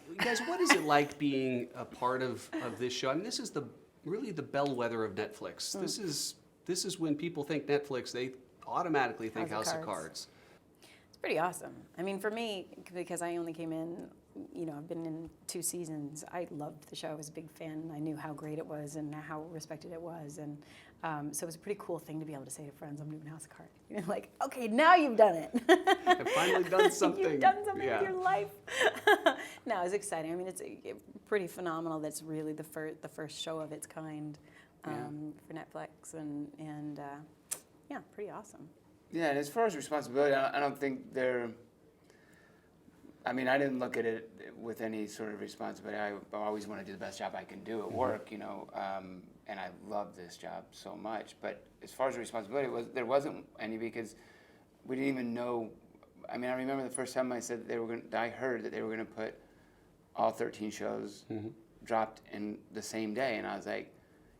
You guys, what is it like being a part of this show? I mean, this is really the bellwether of Netflix. This is when people think Netflix, they automatically think House of Cards. It's pretty awesome. I mean, for me, because I only came in, I've been in 2 seasons. I loved the show. I was a big fan. I knew how great it was and how respected it was. And so it was a pretty cool thing to be able to say to friends, I'm doing House of Cards. Like, okay, now you've done it. I've finally done something. You've done something with your life. No, it was exciting. I mean, it's pretty phenomenal. That's really the first show of its kind for Netflix. And yeah, pretty awesome. Yeah, and as far as responsibility, I don't think they're... I mean, I didn't look at it with any sort of responsibility. I always want to do the best job I can do at work, and I love this job so much. But as far as the responsibility, there wasn't any because we didn't even know. I mean, I remember the first time I said I heard that they were going to put all 13 shows dropped in the same day, and I was like,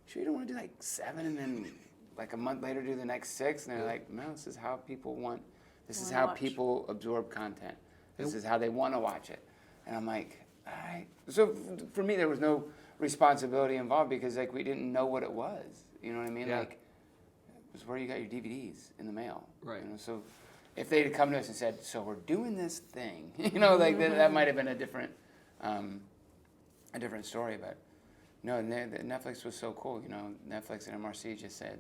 sure you don't want to do like 7 and then like a month later do the next 6? And they're like, no, this is how people want. This is how people absorb content. This is how they want to watch it. And I'm like, all right. So for me, there was no responsibility involved because like we didn't know what it was. You know what I mean? Yeah. Like, it was where you got your DVDs in the mail. Right. So if they had come to us and said, so we're doing this thing, like that might have been a different story. But no, Netflix was so cool. Netflix and MRC just said,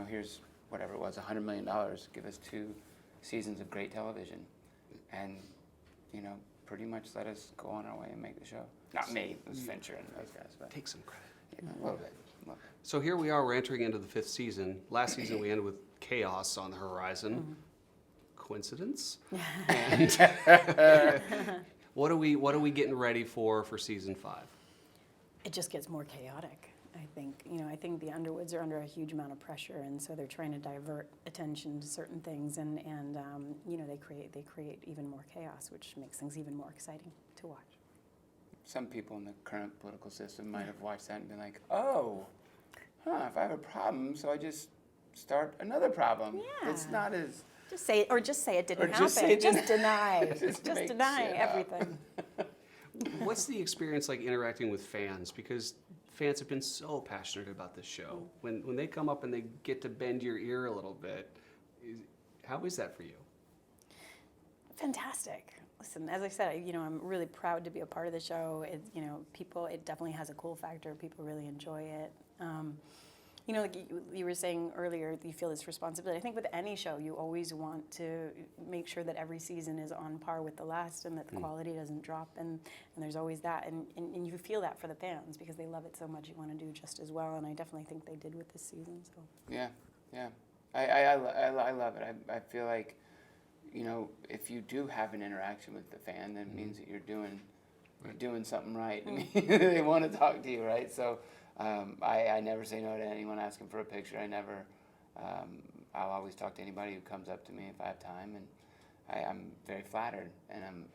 here's whatever it was, $100 million. Give us 2 seasons of great television. And pretty much let us go on our way and make the show. Not me, it was Fincher and those guys. But Take some credit. a little bit. So here we are, we're entering into the 5th season. Last season we ended with chaos on the horizon. Coincidence? And what are we getting ready for season 5? It just gets more chaotic. I think the Underwoods are under a huge amount of pressure, and so they're trying to divert attention to certain things, and they create even more chaos, which makes things even more exciting to watch. Some people in the current political system might have watched that and been like, oh, if I have a problem, so I just start another problem. Yeah. It's not as... Just say it didn't happen. Just deny. Just just make deny shit everything. What's the experience like interacting with fans? Because fans have been so passionate about this show. When they come up and they get to bend your ear a little bit, how is that for you? Fantastic. Listen, as I said, I'm really proud to be a part of the show. It definitely has a cool factor. People really enjoy it. Like you were saying earlier, you feel this responsibility. I think with any show, you always want to make sure that every season is on par with the last and that the quality doesn't drop. And there's always that. And you feel that for the fans because they love it so much. You want to do just as well. And I definitely think they did with this season. So. Yeah. I love it. I feel like, if you do have an interaction with the fan, then it means that you're doing something right. I mean, they want to talk to you, right? So I never say no to anyone asking for a picture. I'll always talk to anybody who comes up to me if I have time, and I'm very flattered, and I'm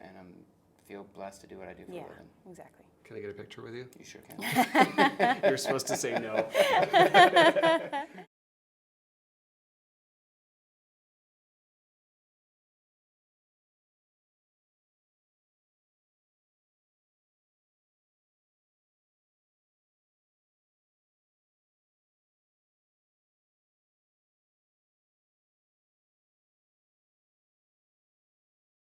feel blessed to do what I do for a living. Yeah, exactly. Can I get a picture with you? You sure can. You're supposed to say no.